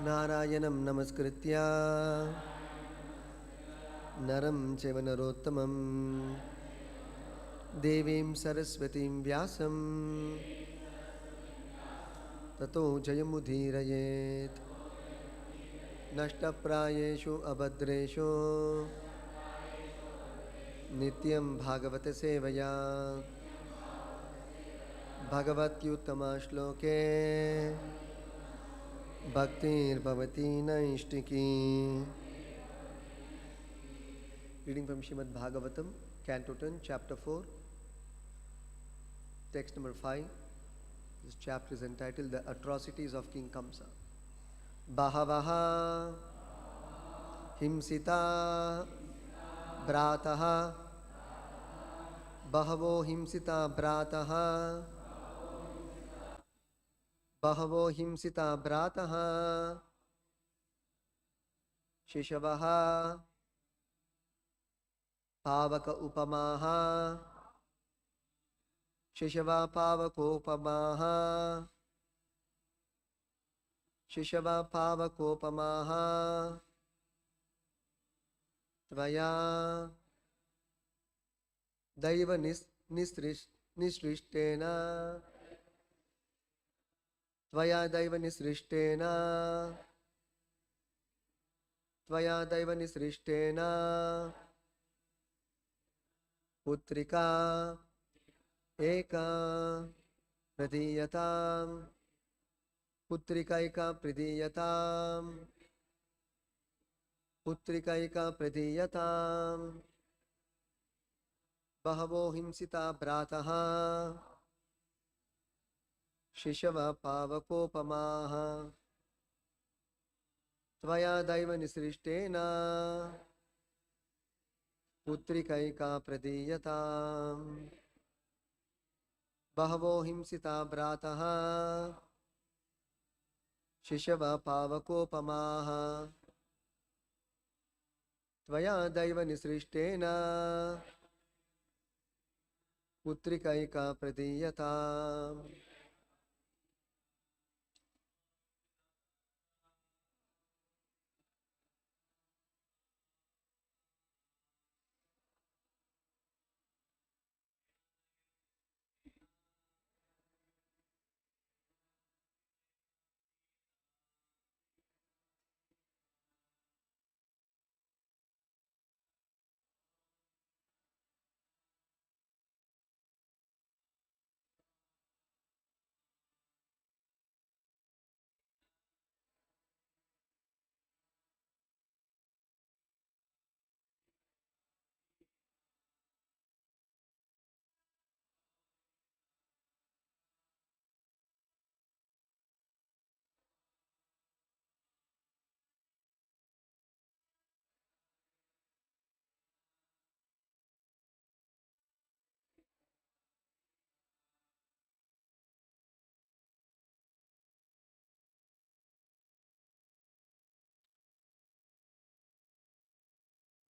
नारायणं नमस्कृत्य नरं चैव नरोत्तमं देवीं सरस्वतीं व्यासं ततो जयमुदीरयेत्। नष्टप्रायेषु अभद्रेषु नित्यं भागवत सेवया भगवत्युत्तमा श्लोके भक्तिर्भवति नैष्टिकी। Reading from Srimad Bhagavatam, Canto 10, Chapter 4, text number 5. This chapter is entitled The Atrocities of King Kamsa. Bahavaha himsita brataha bahavo himsita brataha bahavo himsita brataha shishavaha pavaka upamaha shishava pavakopamaha shishava pavakopamaha tvaya daiva nisrishtena tvaya daiva nisrishtena tvaya daiva nisrishtena putrika eka pradhiyatam putrika eka pradhiyatam putrika eka pradhiyatam bahavo himsita brataha shishava pavakopamaha tvaya daiva nisrishtena putrikaika pradhiyatam bahavo himsita brataha shishava pavakopamaha tvaya daiva nisrishtena putrikaika pradhiyatam.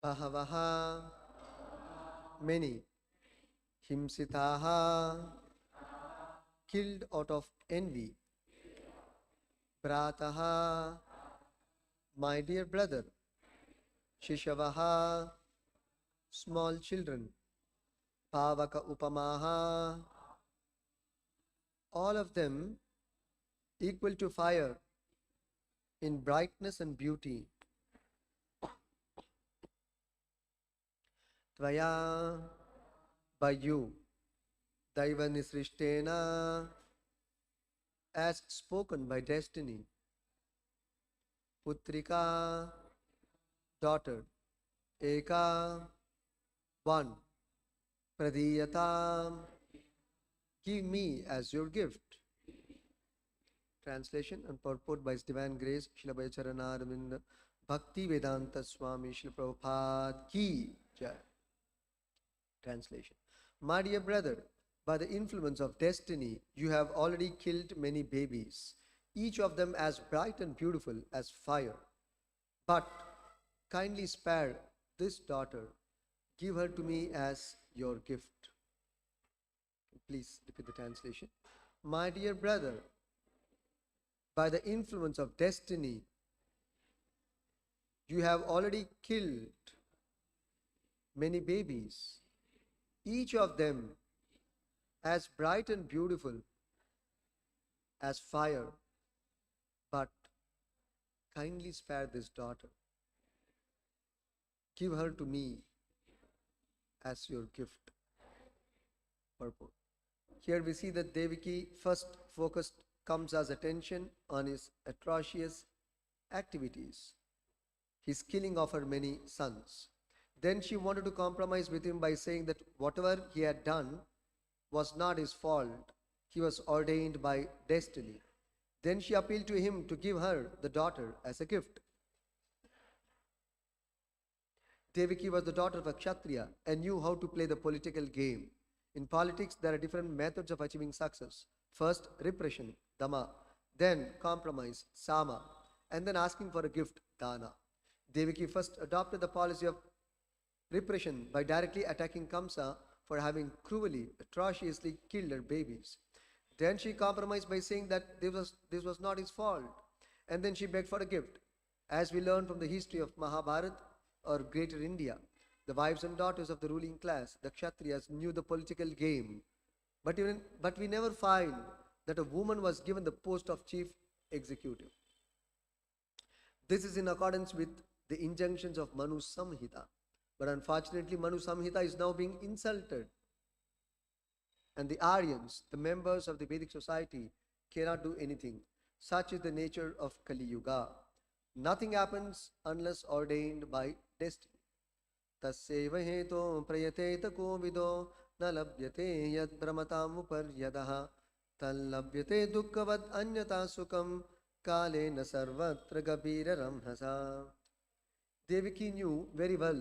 Bahavaha, many, himsitaha, killed out of envy, brataha, my dear brother, shishavaha, small children, pavaka upamaha, all of them equal to fire in brightness and beauty. Tvaya, by you, daiva nisrishtena, as spoken by destiny. Putrika, daughter. Eka, one. Pradhiyatam, give me as your gift. Translation and purport by His Divine Grace, Srila Bhajacharana Arvinda Bhakti Vedanta Swami Srila Prabhupada Ki Jai. Translation. My dear brother, by the influence of destiny, you have already killed many babies, each of them as bright and beautiful as fire. But kindly spare this daughter, give her to me as your gift. Please repeat the translation. My dear brother, by the influence of destiny, You have already killed many babies, each of them as bright and beautiful as fire, but kindly spare this daughter. Give her to me as your gift. Purport. Here we see that Devaki first focused Kamsa's attention on his atrocious activities, his killing of her many sons. Then she wanted to compromise with him by saying that whatever he had done was not his fault. He was ordained by destiny. Then she appealed to him to give her the daughter as a gift. Devaki was the daughter of a Kshatriya and knew how to play the political game. In politics, there are different methods of achieving success. First, repression, dama, then compromise, sama, and then asking for a gift, dana. Devaki first adopted the policy of repression by directly attacking Kamsa for having cruelly, atrociously killed her babies. Then she compromised by saying that this was not his fault. And then she begged for a gift. As we learn from the history of Mahabharata or Greater India, the wives and daughters of the ruling class, the Kshatriyas, knew the political game. But we never find that a woman was given the post of chief executive. This is in accordance with the injunctions of Manu Samhita. But unfortunately, Manu Samhita is now being insulted. And the Aryans, the members of the Vedic society, cannot do anything. Such is the nature of Kali Yuga. Nothing happens unless ordained by destiny. Tasyeva heto prayateta kovido na labhyate yad brahmatam uparyadaha tallabhyate dukkavad anyata sukam kale na sarvatra gabira ramhasa. Devaki knew very well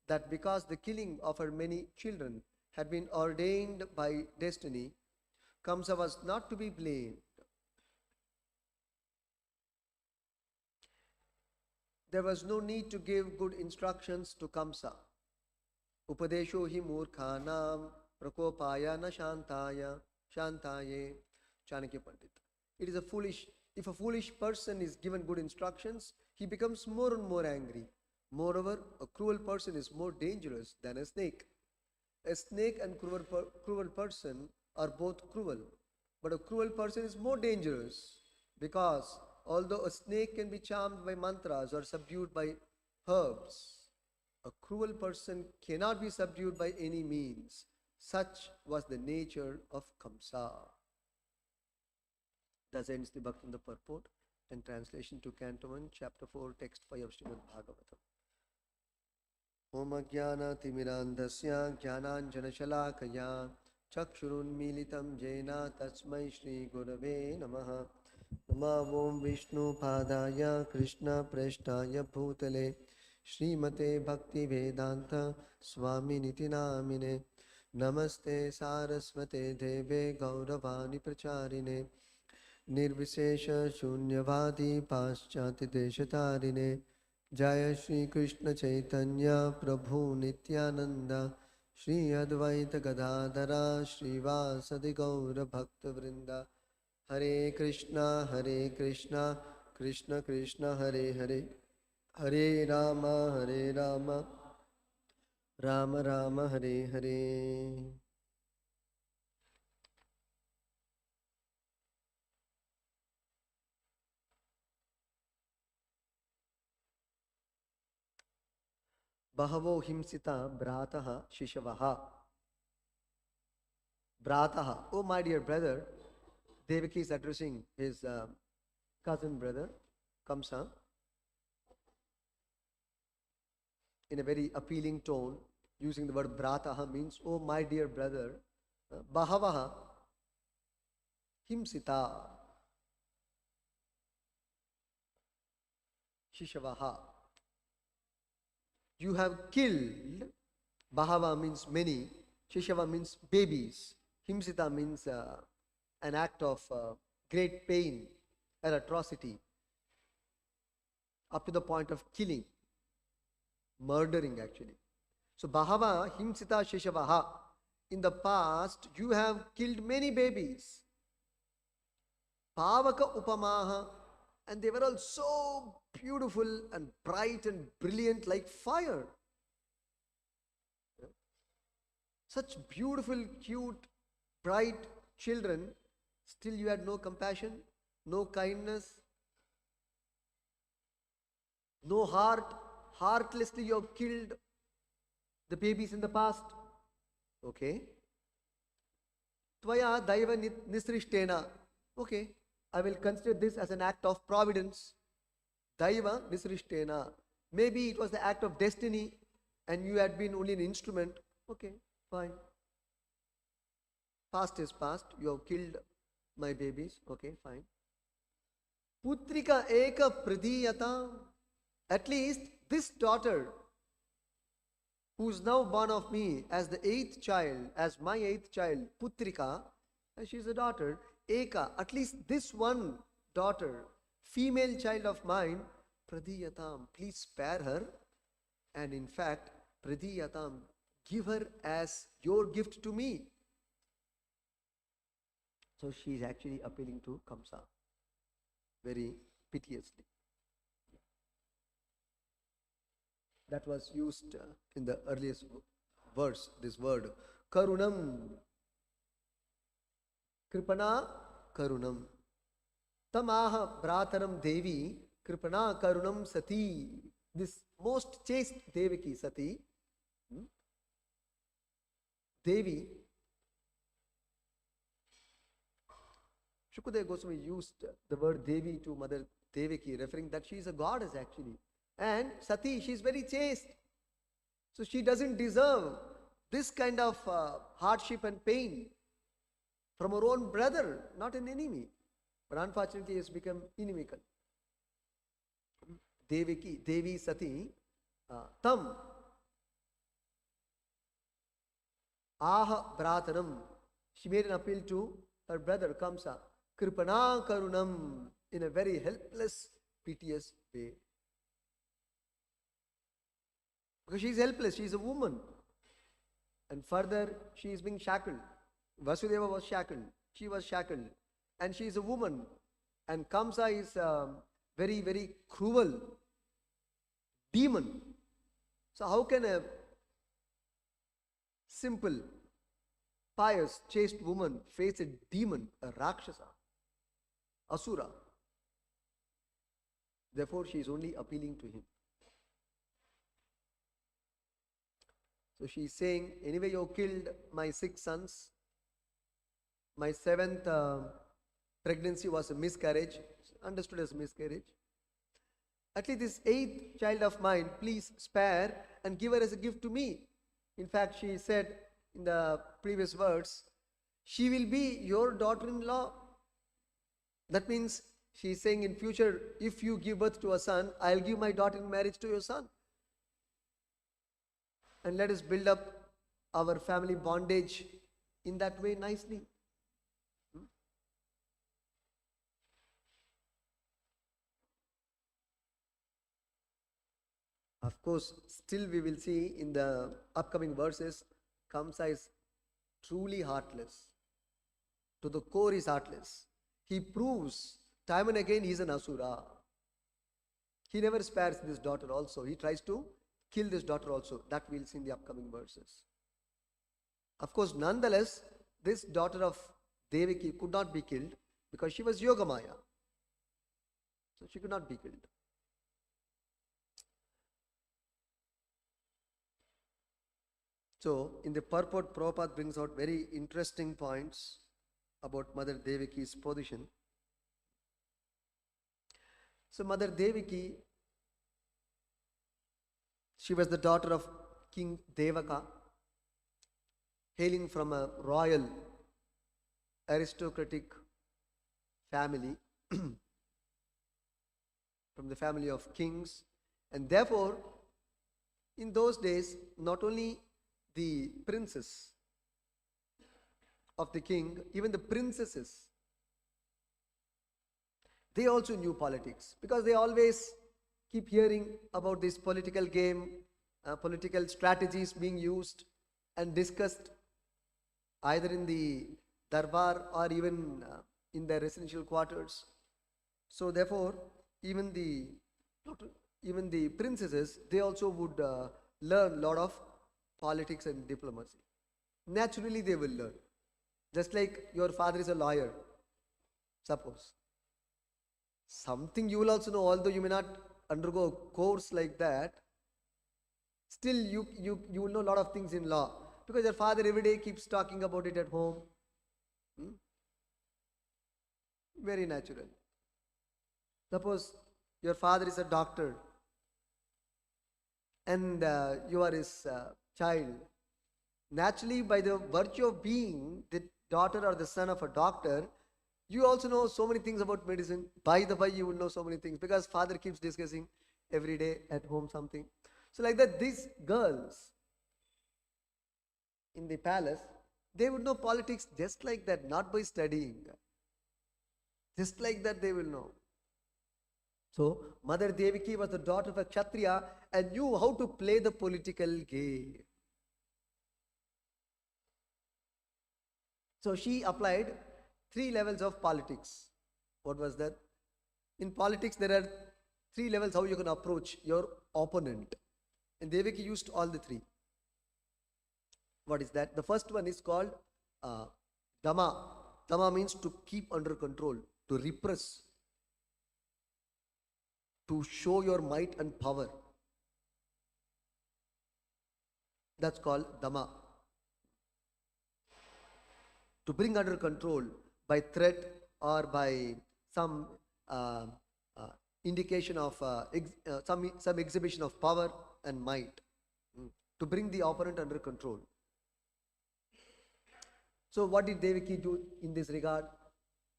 that because the killing of her many children had been ordained by destiny, Kamsa was not to be blamed. There was no need to give good instructions to Kamsa. Upadesho hi murkhanam prakopaya na shantaye Chanakya Pandit. It is if a foolish person is given good instructions, he becomes more and more angry. Moreover, a cruel person is more dangerous than a snake. A snake and cruel person are both cruel, but a cruel person is more dangerous because although a snake can be charmed by mantras or subdued by herbs, a cruel person cannot be subdued by any means. Such was the nature of Kamsa. Thus ends the Bhaktivinoda purport and translation to Canto 1, Chapter 4, Text 5 of Srimad Bhagavatam. Om Ajnana Timirandasya Jnananjanashalakaya Chakshurunmilitam Jena Tasmai Shri Gurave Namaha. Namo Om Vishnu Padaya Krishna Preshtaya Bhutale Srimate Bhakti Vedanta Swami Niti Namine Namaste Saraswate Deve Gauravani Pracharine Nirvishesha Shunyavadi Paschati Deshatarine Jaya Shri Krishna Chaitanya Prabhu Nityananda Shri Advaita Gadadhara Shri Vasadi Gaura Bhakta Vrinda Hare Krishna Krishna Krishna Hare Hare Hare Rama Rama Rama Hare Hare. Bahavo himsita brataha shishavaha. Brataha, oh my dear brother, Devaki is addressing his cousin brother, Kamsa, in a very appealing tone, using the word brataha means, oh my dear brother, Bahavaha himsita shishavaha. You have killed, Bahava means many, Shishava means babies, Himsita means an act of great pain and atrocity, up to the point of killing, murdering actually. So Bahava, Himsita, Shishavaha, in the past you have killed many babies. Pavaka Upamaha, And they were all so beautiful and bright and brilliant like fire. Such beautiful, cute, bright children, still you had no compassion, no kindness, no heart. Heartlessly you have killed the babies in the past. Okay. Tvaya daiva nisrishtena. Okay. I will consider this as an act of providence. Daiva nisrishtena. Maybe it was the act of destiny and you had been only an instrument. Okay, fine. Past is past. You have killed my babies. Okay, fine. Putrika eka pradiyata. At least this daughter, who is now born of me as the eighth child, as my eighth child, Putrika, she is a daughter, Eka, at least this one daughter, female child of mine, Pradiyatam, please spare her. And in fact, Pradiyatam, give her as your gift to me. So she is actually appealing to Kamsa very piteously. That was used in the earliest verse, this word, Karunam. Kripana Karunam. Tamaha Brataram Devi, Kripana Karunam Sati. This most chaste Devaki Sati, Devi, Shukadeva Goswami used the word Devi to Mother Devaki, referring that she is a goddess actually. And Sati, she is very chaste. So she doesn't deserve this kind of hardship and pain from her own brother, not an enemy. But unfortunately, he has become inimical. Devaki, Devi Sati, Tam, Aha Brataram. She made an appeal to her brother Kamsa, Kripana Karunam, in a very helpless, piteous way. Because she is helpless, she is a woman. And further, she is being shackled. Vasudeva was shackled, she was shackled. And she is a woman. And Kamsa is very, very cruel demon. So how can a simple, pious, chaste woman face a demon, a Rakshasa, Asura? Therefore, she is only appealing to him. So she is saying, anyway, you killed my 6 sons. My 7th pregnancy was a miscarriage, understood as miscarriage. At least this 8th child of mine, please spare and give her as a gift to me. In fact, she said in the previous words, she will be your daughter-in-law. That means she is saying in future, if you give birth to a son, I'll give my daughter in marriage to your son. And let us build up our family bondage in that way nicely. Of course, still we will see in the upcoming verses, Kamsa is truly heartless. To the core, he is heartless. He proves time and again he is an Asura. He never spares this daughter also. He tries to kill this daughter also. That we'll see in the upcoming verses. Of course, nonetheless, this daughter of Devaki could not be killed because she was Yogamaya. So she could not be killed. So, in the purport, Prabhupada brings out very interesting points about Mother Devaki's position. So, Mother Devaki, she was the daughter of King Devaka, hailing from a royal, aristocratic family, from the family of kings. And therefore, in those days, not only the princes of the king, even the princesses, they also knew politics, because they always keep hearing about this political game, political strategies being used and discussed either in the darbar or even in their residential quarters. So therefore, even the not even the princesses, they also would learn a lot of politics and diplomacy. Naturally, they will learn. Just like your father is a lawyer, suppose. Something you will also know, although you may not undergo a course like that, still you will know a lot of things in law. Because your father every day keeps talking about it at home. Hmm? Very natural. Suppose your father is a doctor and you are his child. Naturally, by the virtue of being the daughter or the son of a doctor, you also know so many things about medicine. By the way, you will know so many things because father keeps discussing every day at home something. So like that, these girls in the palace, they would know politics just like that, not by studying. Just like that they will know. So Mother Devaki was the daughter of a Kshatriya and knew how to play the political game. So she applied 3 levels of politics. What was that? In politics, there are 3 levels how you can approach your opponent. And Devaki used all the 3. What is that? The first one is called Dama. Dama means to keep under control, to repress, to show your might and power. That's called Dama. To bring under control by threat or by some indication of some exhibition of power and might, to bring the opponent under control. So what did Devaki do in this regard?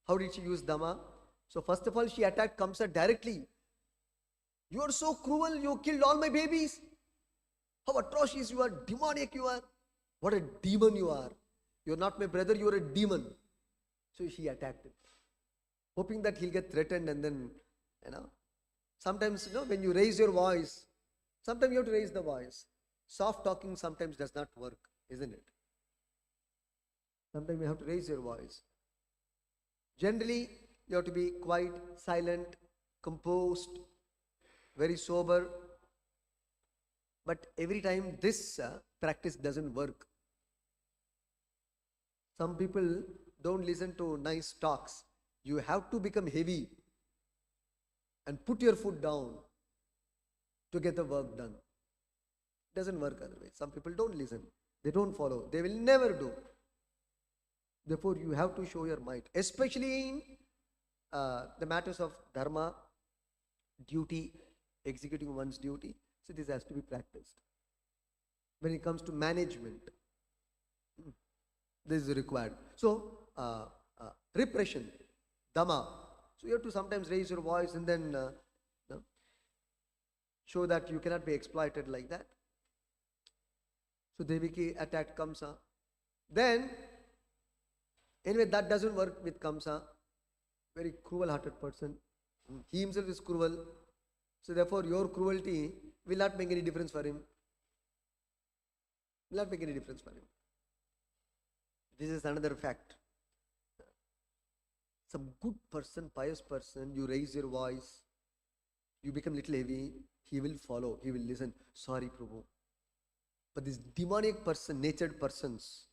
How did she use Dama? So first of all, she attacked Kamsa directly. You are so cruel, you killed all my babies. How atrocious you are, demoniac you are. What a demon you are. You are not my brother, you are a demon. So she attacked him, hoping that he'll get threatened and then, sometimes, when you raise your voice, sometimes you have to raise the voice. Soft talking sometimes does not work, isn't it? Sometimes you have to raise your voice. Generally, you have to be quiet, silent, composed, very sober. But every time this practice doesn't work. Some people don't listen to nice talks. You have to become heavy and put your foot down to get the work done. It doesn't work otherwise. Some people don't listen. They don't follow. They will never do. Therefore, you have to show your might, especially in the matters of dharma, duty, executing one's duty. So this has to be practiced. When it comes to management, this is required. So, repression, Dhamma. So you have to sometimes raise your voice and then show that you cannot be exploited like that. So Devaki attacked Kamsa. Then, anyway, that doesn't work with Kamsa. Very cruel-hearted person. He himself is cruel. So therefore, your cruelty will not make any difference for him. Will not make any difference for him. This is another fact. Some good person, pious person, you raise your voice, you become little heavy, he will follow, he will listen. Sorry, Prabhu. But these demonic person, natured persons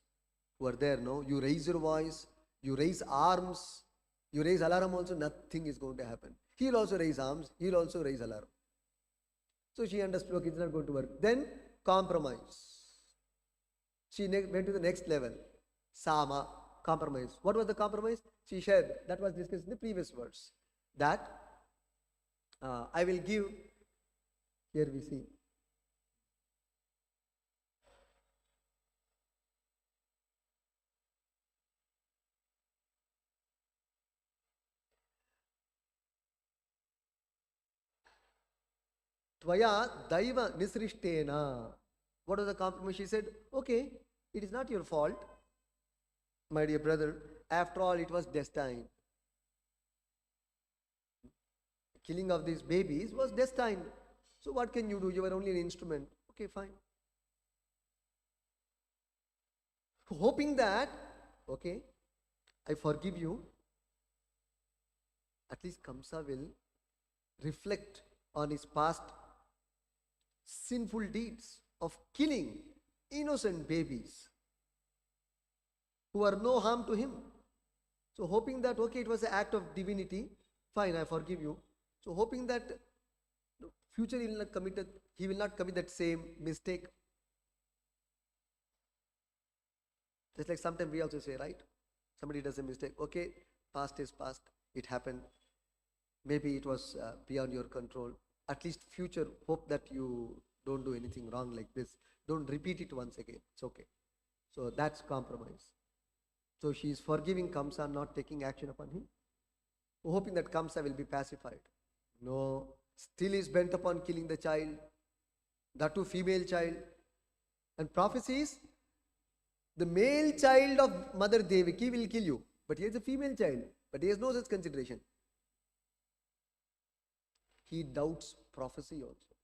who are there, no, you raise your voice, you raise arms, you raise alarm also, nothing is going to happen. He'll also raise arms, he'll also raise alarm. So she understood, okay, it's not going to work. Then compromise. She went to the next level. Sama, compromise. What was the compromise? She shared, that was discussed in the previous verse, that I will give, here we see, Tvaya Daiva Nisrishtena. What was the compromise? She said, okay, it is not your fault, my dear brother. After all, it was destined. Killing of these babies was destined. So what can you do? You were only an instrument. Okay, fine. Hoping that, okay, I forgive you. At least Kamsa will reflect on his past sinful deeds of killing innocent babies who are no harm to him. So hoping that, okay, it was an act of divinity, fine, I forgive you. So hoping that future he will not commit that same mistake. Just like sometimes we also say, right? Somebody does a mistake. Okay, past is past. It happened. Maybe it was beyond your control. At least future, hope that you don't do anything wrong like this. Don't repeat it once again. It's okay. So that's compromise. So she is forgiving Kamsa, not taking action upon him, hoping that Kamsa will be pacified. No, still is bent upon killing the child, that too female child. And prophecy is, the male child of Mother Devaki will kill you, but he is a female child, but he has no such consideration. He doubts prophecy also.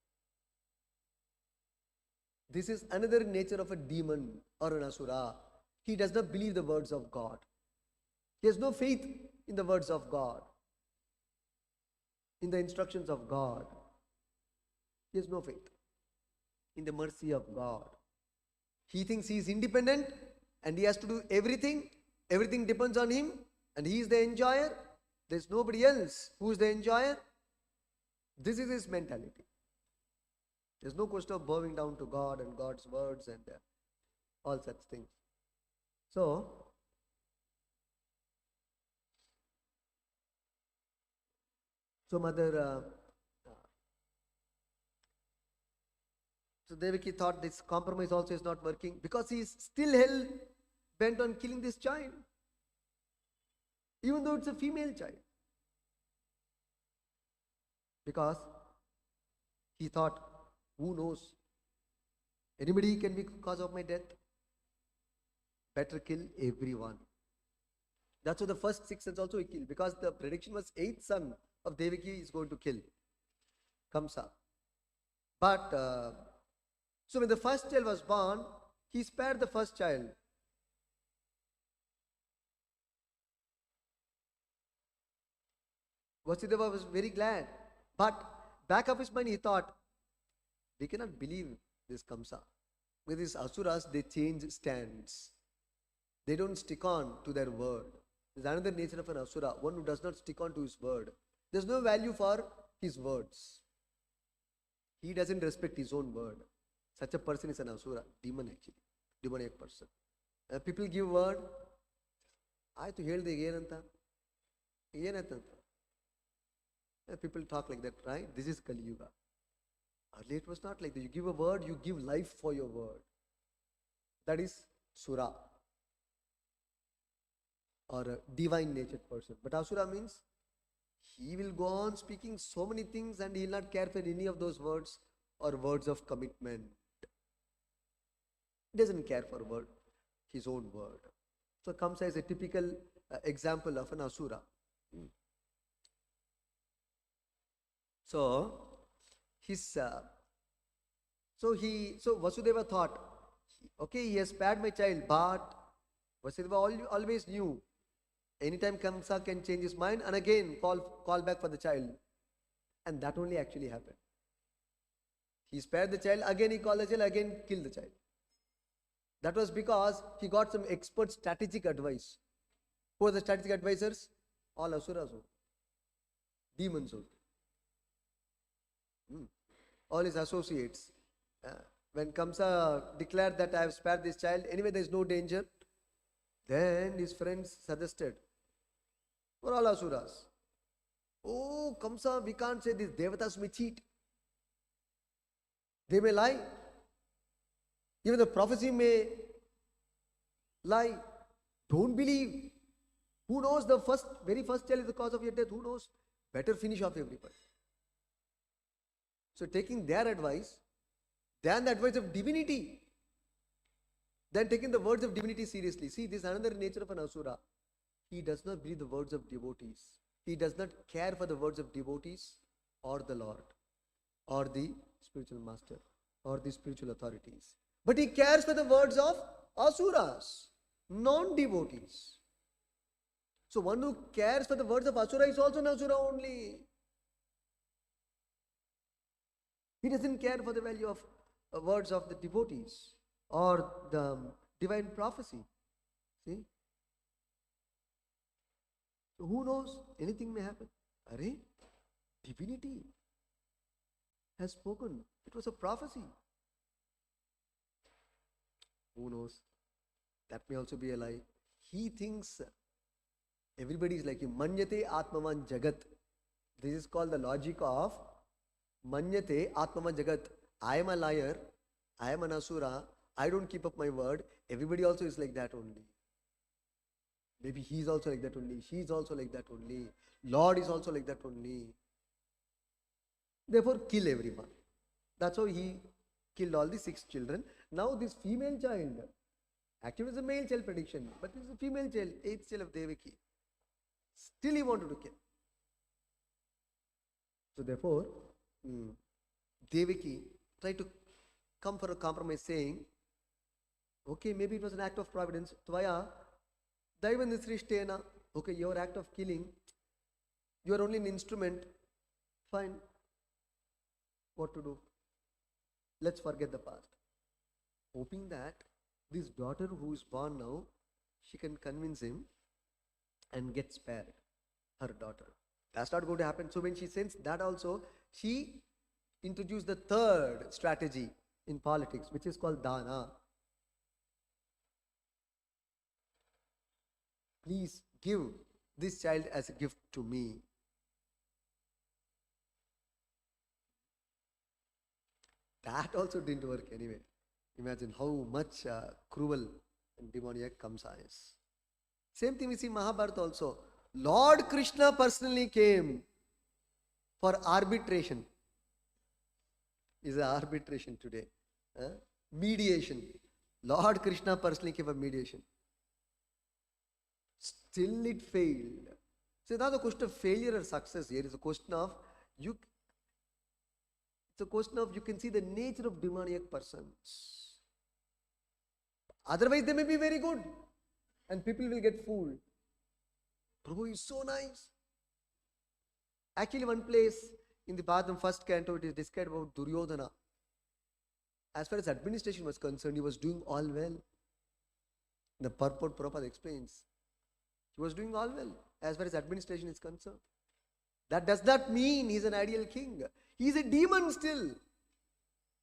This is another nature of a demon or an asura. He does not believe the words of God. He has no faith in the words of God, in the instructions of God. He has no faith in the mercy of God. He thinks he is independent and he has to do everything. Everything depends on him and he is the enjoyer. There is nobody else who is the enjoyer. This is his mentality. There is no question of bowing down to God and God's words and all such things. So Mother so Devaki thought this compromise also is not working because he is still hell bent on killing this child, even though it's a female child. Because he thought, who knows? Anybody can be cause of my death. Better kill everyone. That's why the first 6 sons also he killed, because the prediction was 8th son of Devaki is going to kill Kamsa. But so when the first child was born, he spared the first child. Vasudeva was very glad. But back of his mind he thought, we cannot believe this Kamsa. With these asuras, they change stands. They don't stick on to their word. There's another nature of an asura, one who does not stick on to his word. There's no value for his words. He doesn't respect his own word. Such a person is an asura, demon actually, demoniac person. People give word, I to ಹೇಳ್ದೆ ಏನಂತ ಏನಾಯ್ತಂತ. People talk like that, right? This is Kali Yuga. Earlier it was not like that. You give a word, you give life for your word. That is Sura, or a divine natured person. But Asura means he will go on speaking so many things and he will not care for any of those words or words of commitment. He doesn't care for his own word. So Kamsa is a typical example of an Asura. So Vasudeva thought, okay, he has spared my child, but Vasudeva always knew anytime Kamsa can change his mind and again call back for the child. And that only actually happened. He spared the child, again he called the child, again killed the child. That was because he got some expert strategic advice. Who are the strategic advisors? All asuras, demons. All his associates. When Kamsa declared that I have spared this child, anyway there is no danger, then his friends suggested, for all asuras, oh Kamsa, we can't say this, Devatas may cheat. They may lie. Even the prophecy may lie. Don't believe. Who knows, the very first child is the cause of your death. Who knows? Better finish off everybody. So taking their advice than the advice of divinity, then taking the words of divinity seriously. See, this is another nature of an asura. He does not believe the words of devotees. He does not care for the words of devotees or the Lord or the spiritual master or the spiritual authorities. But he cares for the words of asuras, non-devotees. So one who cares for the words of asura is also an asura only. He doesn't care for the value of words of the devotees or the divine prophecy. See? So who knows? Anything may happen. Arey, divinity has spoken. It was a prophecy. Who knows? That may also be a lie. He thinks everybody is like him. Manyate atmavan jagat. This is called the logic of Manyate atmavan jagat. I am a liar. I am an asura. I don't keep up my word. Everybody also is like that only. Maybe he is also like that only. She is also like that only. Lord is also like that only. Therefore, kill everyone. That's how he killed all the 6 children. Now this female child, actually it was a male child prediction, but this is a female child, 8th child of Devaki. Still he wanted to kill. So therefore, Devaki tried to come for a compromise saying, okay, maybe it was an act of providence. Tvaya, Daiva Nisrishtena. Okay, your act of killing, you are only an instrument. Fine. What to do? Let's forget the past. Hoping that this daughter who is born now, she can convince him and get spared. Her daughter. That's not going to happen. So when she sensed that also, she introduced the third strategy in politics, which is called Dana. Please give this child as a gift to me. That also didn't work anyway. Imagine how much cruel and demoniac Kamsa is. Same thing we see in Mahabharata also. Lord Krishna personally came for arbitration. Is an arbitration today. Mediation. Lord Krishna personally came for mediation. Still it failed. So it's not a question of failure or success here. It's a question of you can see the nature of demoniac persons. Otherwise they may be very good and people will get fooled. Prabhu is so nice. Actually, one place in the Bhagavatam first canto it is described about Duryodhana. As far as administration was concerned, he was doing all well. The purport Prabhupada explains. He was doing all well as far as administration is concerned. That does not mean he is an ideal king. He is a demon still.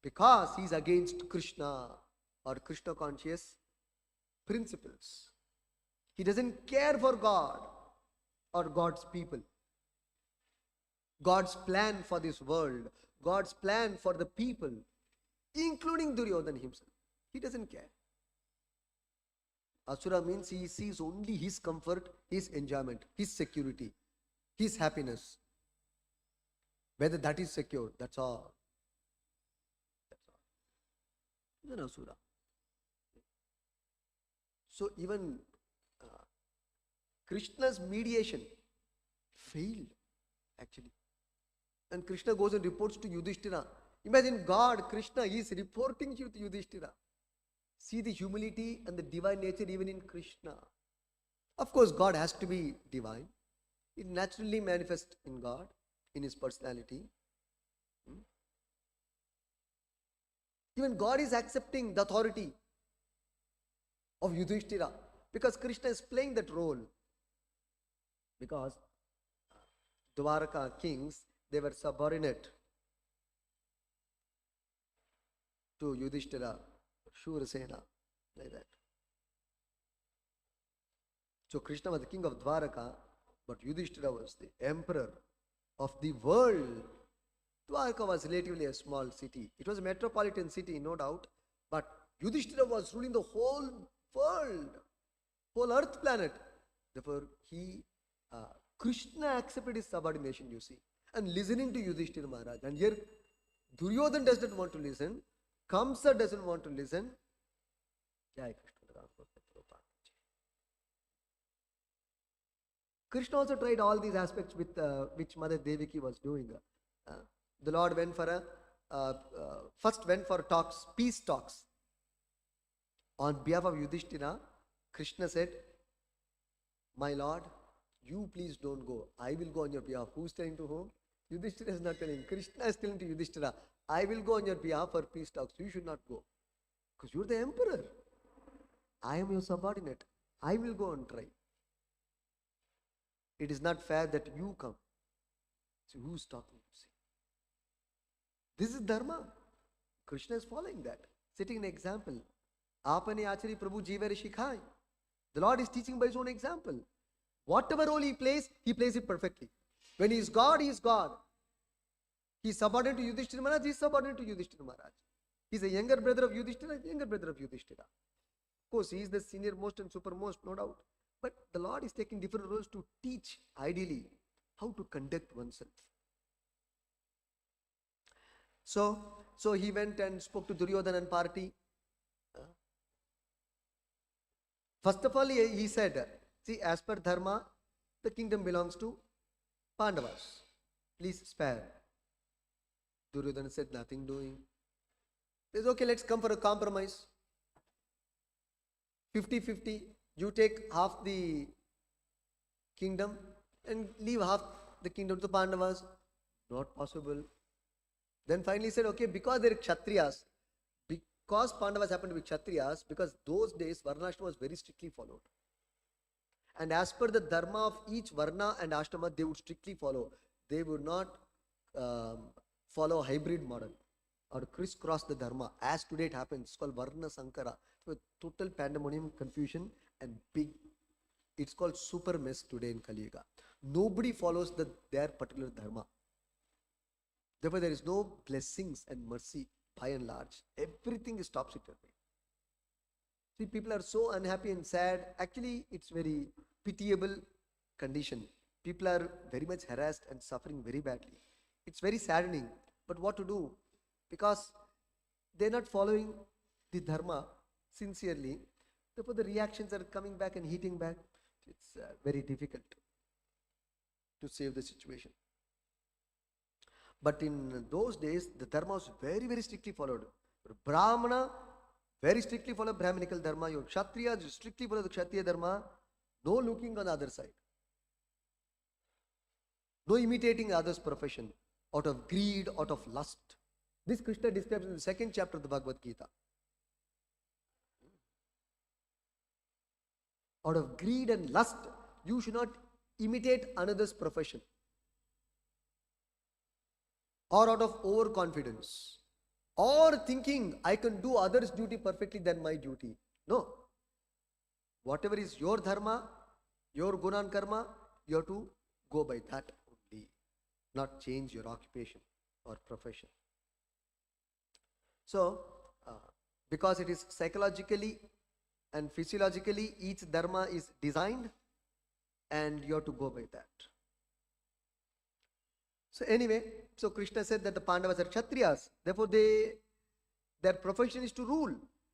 Because he is against Krishna or Krishna conscious principles. He doesn't care for God or God's people. God's plan for this world. God's plan for the people. Including Duryodhana himself. He doesn't care. Asura means he sees only his comfort, his enjoyment, his security, his happiness. Whether that is secure, that's all. That's all. He's an Asura. So even Krishna's mediation failed actually. And Krishna goes and reports to Yudhishthira. Imagine God, Krishna, is reporting to Yudhishthira. See the humility and the divine nature even in Krishna. Of course, God has to be divine. It naturally manifests in God, in his personality. Even God is accepting the authority of Yudhishthira because Krishna is playing that role. Because Dwarka kings, they were subordinate to Yudhishthira, Shurasena, like that. So Krishna was the king of Dwaraka, but Yudhishthira was the emperor of the world. Dwaraka was relatively a small city. It was a metropolitan city, no doubt, but Yudhishthira was ruling the whole world, whole earth planet. Therefore, Krishna accepted his subordination, you see, and listening to Yudhishthira Maharaj. And here, Duryodhana does not want to listen. Kamsa doesn't want to listen. Jai Krishna. Krishna also tried all these aspects with which Mother Devaki was doing. The Lord went for first went for talks, peace talks. On behalf of Yudhishthira, Krishna said, "My Lord, you please don't go. I will go on your behalf." Who's telling to whom? Yudhishthira is not telling. Krishna is telling to Yudhishthira, I will go on your behalf for peace talks. You should not go. Because you're the emperor. I am your subordinate. I will go and try. It is not fair that you come. So who's talking to see? This is dharma. Krishna is following that. Setting an example. Apane achari Prabhu jivere shikhai. The Lord is teaching by his own example. Whatever role he plays it perfectly. When he is God, he is God. He is subordinate to Yudhishthira Maharaj, he is subordinate to Yudhishthira Maharaj. He is a younger brother of Yudhishthira, younger brother of Yudhishthira. Of course, he is the senior most and supermost, no doubt. But the Lord is taking different roles to teach, ideally, how to conduct oneself. So he went and spoke to Duryodhana and party. First of all, he said, see, as per dharma, the kingdom belongs to Pandavas. Please spare. Duryodhana said, nothing doing. He said, okay, let's come for a compromise. 50-50. You take half the kingdom and leave half the kingdom to the Pandavas. Not possible. Then finally he said, okay, because they are Kshatriyas, because Pandavas happened to be Kshatriyas, because those days Varnashrama was very strictly followed. And as per the dharma of each Varna and Ashrama, they would strictly follow. They would not follow hybrid model or crisscross the dharma. As today it happens, it's called Varna Sankara. So total pandemonium, confusion and big, it's called super mess today in Kali Yuga. Nobody follows their particular dharma. Therefore, there is no blessings and mercy by and large. Everything is topsy-turvy. See, people are so unhappy and sad. Actually, it's very pitiable condition. People are very much harassed and suffering very badly. It's very saddening. But what to do? Because they're not following the dharma sincerely. Therefore, the reactions are coming back and heating back. It's very difficult to save the situation. But in those days, the dharma was very, very strictly followed. Brahmana, very strictly follow Brahminical dharma. Your Kshatriya, strictly follow the Kshatriya dharma. No looking on the other side. No imitating others' profession out of greed, out of lust. This Krishna describes in the second chapter of the Bhagavad Gita. Out of greed and lust, you should not imitate another's profession. Or out of overconfidence. Or thinking, I can do others' duty perfectly than my duty. No. Whatever is your dharma, your guna and karma, you have to go by that only. Not change your occupation or profession. So, because it is psychologically and physiologically, each dharma is designed and you have to go by that. So anyway, so Krishna said that the Pandavas are Kshatriyas. Therefore, their profession is to rule.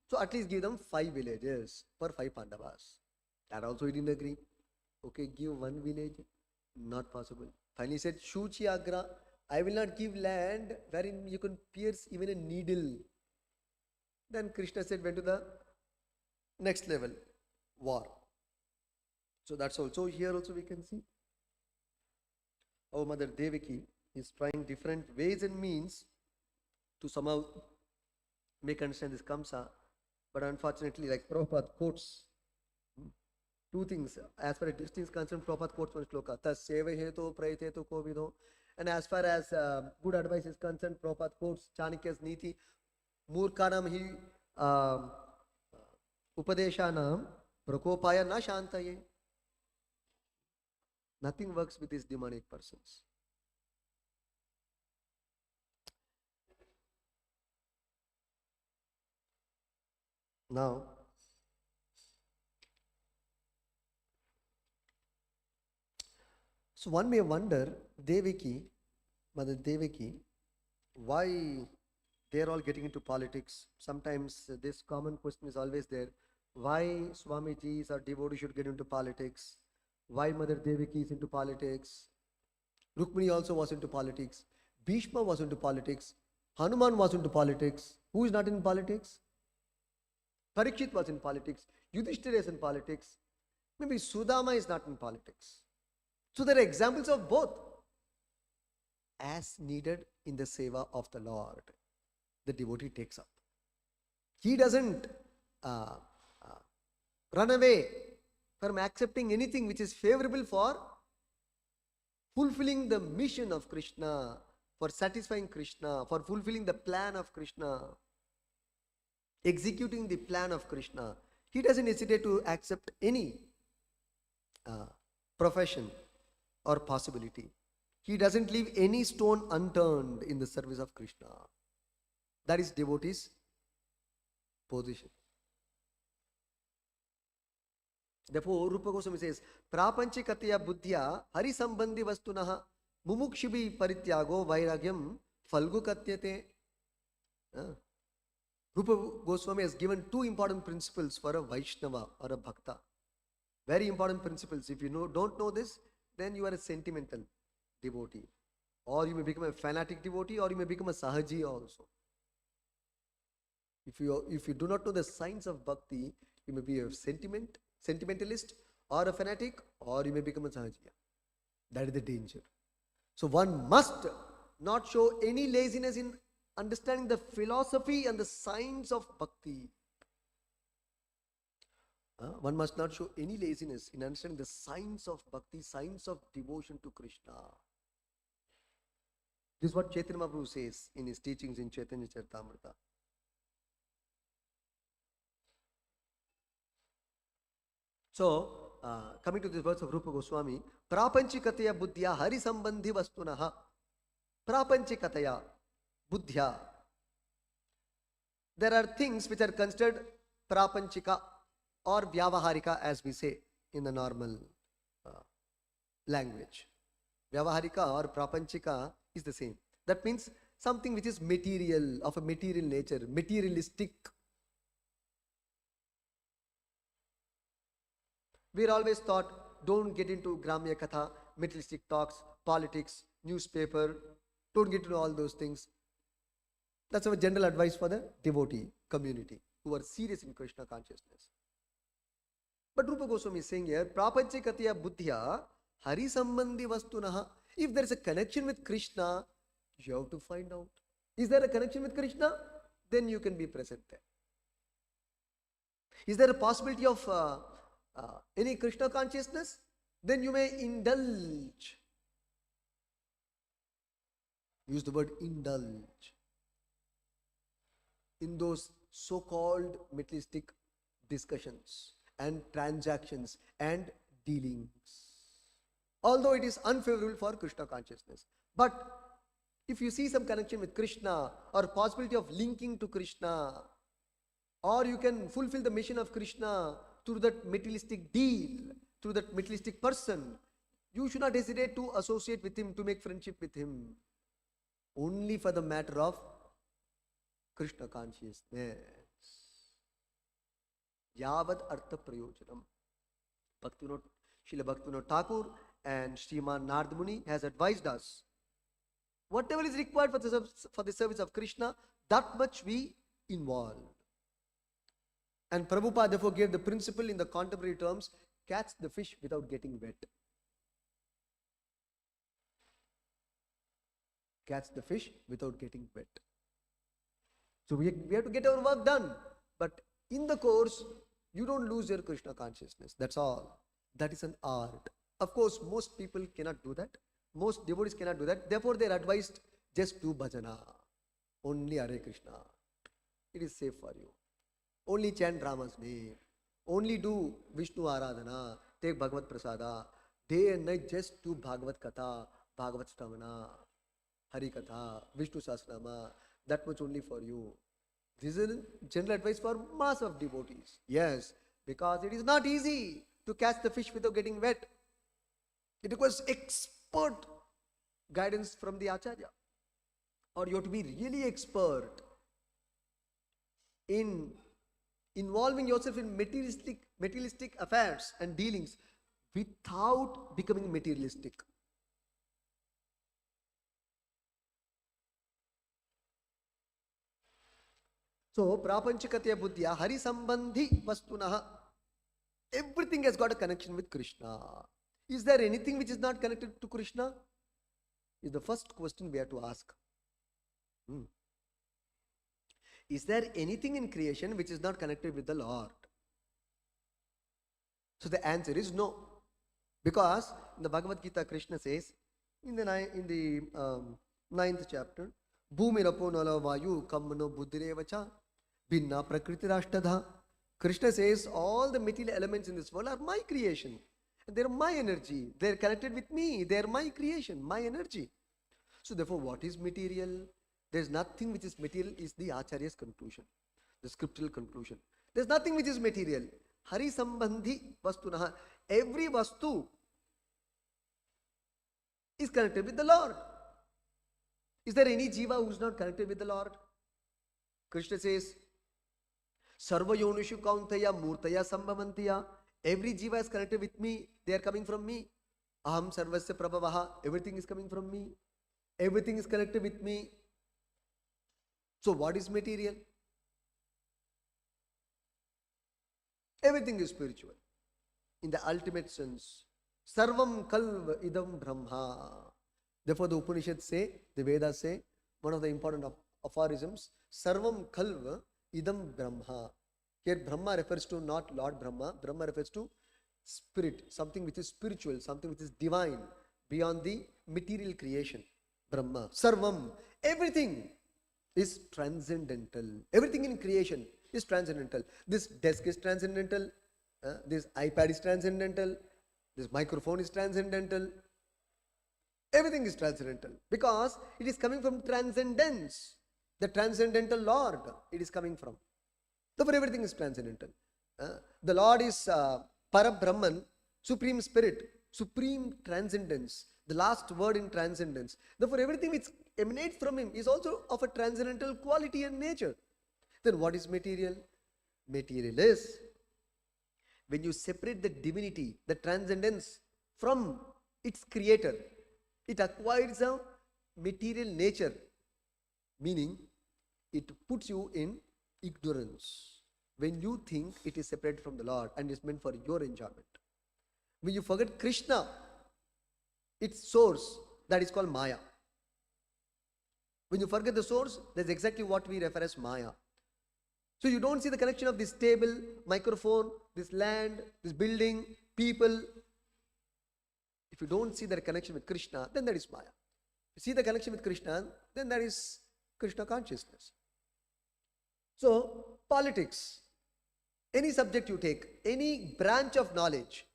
So at least give them 5 villages for 5 Pandavas. That also he didn't agree. Okay, give 1 village. Not possible. Finally he said, Shuchi Agra, I will not give land wherein you can pierce even a needle. Then Krishna said, went to the next level, war. So that's all. So here also we can see our mother Devaki is trying different ways and means to somehow make understand this Kamsa. But unfortunately, like Prabhupada quotes 2 things. As far as distance is concerned, Prabhupada quotes one shloka. Tas seva heto prayeteto kovido. And as far as good advice is concerned, Prabhupada quotes Chanakya's Niti. Murkanam hi upadeshanam prakopaya na shantaye. Nothing works with these demonic persons. Now, so one may wonder, Devaki, Mother Devaki, why they are all getting into politics. Sometimes this common question is always there. Why Swamijis or devotees should get into politics? Why Mother Devaki is into politics? Rukmini also was into politics. Bhishma was into politics. Hanuman was into politics. Who is not in politics? Parikshit was in politics. Yudhishthira is in politics. Maybe Sudama is not in politics. So there are examples of both. as needed in the seva of the Lord, the devotee takes up. He doesn't uh, uh, run away from accepting anything which is favorable for fulfilling the mission of Krishna, for satisfying Krishna, for fulfilling the plan of Krishna, executing the plan of Krishna. He doesn't hesitate to accept any profession or possibility. He doesn't leave any stone unturned in the service of Krishna. That is devotee's position. Therefore, Rupa Goswami says, Prapanchikatya buddhya hari sambandhi vastunaha mumukshibi parityago vairagyam falgu katyate. Rupa Goswami has given two important principles for a Vaishnava or a Bhakta. Very important principles. If you don't know this, then you are a sentimental devotee. Or you may become a fanatic devotee, or you may become a Sahaji also. If you do not know the science of Bhakti, you may be a sentimentalist, or a fanatic, or you may become a Sahajiya. That is the danger. So one must not show any laziness in understanding the philosophy and the science of Bhakti. One must not show any laziness in understanding the science of Bhakti, science of devotion to Krishna. This is what Chaitanya Mahaprabhu says in his teachings in Chaitanya Charitamrita. So, coming to the words of Rupa Goswami, Prapanchikataya buddhya hari sambandhi vastunaha. Prapanchikataya buddhya. There are things which are considered prapanchika or vyavaharika, as we say in the normal language. Vyavaharika or prapanchika is the same. That means something which is material, of a material nature, materialistic. We're always taught, don't get into Gramya Katha, materialistic talks, politics, newspaper. Don't get into all those things. That's our general advice for the devotee community who are serious in Krishna consciousness. But Rupa Goswami is saying here, Prapanchikatya buddhya hari sambandhi vastunaha. If there is a connection with Krishna, you have to find out. Is there a connection with Krishna? Then you can be present there. Is there a possibility of any Krishna consciousness? Then you may indulge. Use the word indulge in those so-called materialistic discussions and transactions and dealings. Although it is unfavorable for Krishna consciousness. But if you see some connection with Krishna or possibility of linking to Krishna, or you can fulfill the mission of Krishna through that materialistic deal, through that materialistic person, you should not hesitate to associate with him, to make friendship with him. Only for the matter of Krishna consciousness. Yavad Artha Prayojanam. Srila Bhaktivinoda Thakur and Srimad Narad Muni has advised us. Whatever is required for the service of Krishna, that much we involve. And Prabhupada therefore gave the principle in the contemporary terms, catch the fish without getting wet. Catch the fish without getting wet. So we have to get our work done. But in the course, you don't lose your Krishna consciousness. That's all. That is an art. Of course, most people cannot do that. Most devotees cannot do that. Therefore, they are advised, just do bhajana. Only Hare Krishna. It is safe for you. Only chant Rama's name. Only do Vishnu Aradhana. Take Bhagavad Prasada. Day and night just do Bhagavad Katha, Bhagavad Stavana, Hari Katha, Vishnu Sahasranama. That much only for you. This is general advice for mass of devotees. Yes, because it is not easy to catch the fish without getting wet. It requires expert guidance from the Acharya. Or you have to be really expert in involving yourself in materialistic affairs and dealings without becoming materialistic. So, Prapanchikatya buddhya hari sambandhi vastunaha. Everything has got a connection with Krishna. Is there anything which is not connected to Krishna? is the first question we have to ask. Is there anything in creation which is not connected with the Lord? So the answer is no. Because in the Bhagavad Gita, Krishna says, in the ninth chapter, Bhumi Rapo Nala Vayu Kamano Buddhirevacha Binna Prakriti Rashtadha. Krishna says, all the material elements in this world are my creation. They're my energy. They're connected with me. They're my creation, my energy. So therefore, what is material? There's nothing which is material, is the Acharya's conclusion, the scriptural conclusion. There's nothing which is material. Hari Sambandhi Vastunaha. Every Vastu is connected with the Lord. Is there any Jiva who is not connected with the Lord? Krishna says, Sarva Yonishu Kauntaya Murtaya Sambhavantiya. Every Jiva is connected with me. They are coming from me. Aham Sarvasya Prabhavaha. Everything is coming from me. Everything is connected with me. So what is material? Everything is spiritual. In the ultimate sense. Sarvam Kalva Idam Brahma. Therefore the Upanishads say, the Vedas say, one of the important aphorisms, Sarvam Kalva Idam Brahma. Here Brahma refers to not Lord Brahma. Brahma refers to spirit, something which is spiritual, something which is divine, beyond the material creation. Brahma. Sarvam. Everything is transcendental. Everything in creation is transcendental. This desk is transcendental. This iPad is transcendental. This microphone is transcendental. Everything is transcendental because it is coming from transcendence. The transcendental Lord it is coming from. Therefore, everything is transcendental. The Lord is Parabrahman, Supreme Spirit, Supreme Transcendence, the last word in transcendence. Therefore, everything which emanates from Him is also of a transcendental quality and nature. Then what is material? Material is when you separate the divinity, the transcendence from its creator, it acquires a material nature, meaning it puts you in ignorance. When you think it is separated from the Lord and is meant for your enjoyment. When you forget Krishna, its source, that is called Maya. When you forget the source, that's exactly what we refer as Maya. So you don't see the connection of this table, microphone, this land, this building, people. If you don't see the connection with Krishna, then that is Maya. If you see the connection with Krishna, then that is Krishna consciousness. So, politics, any subject you take, any branch of knowledge,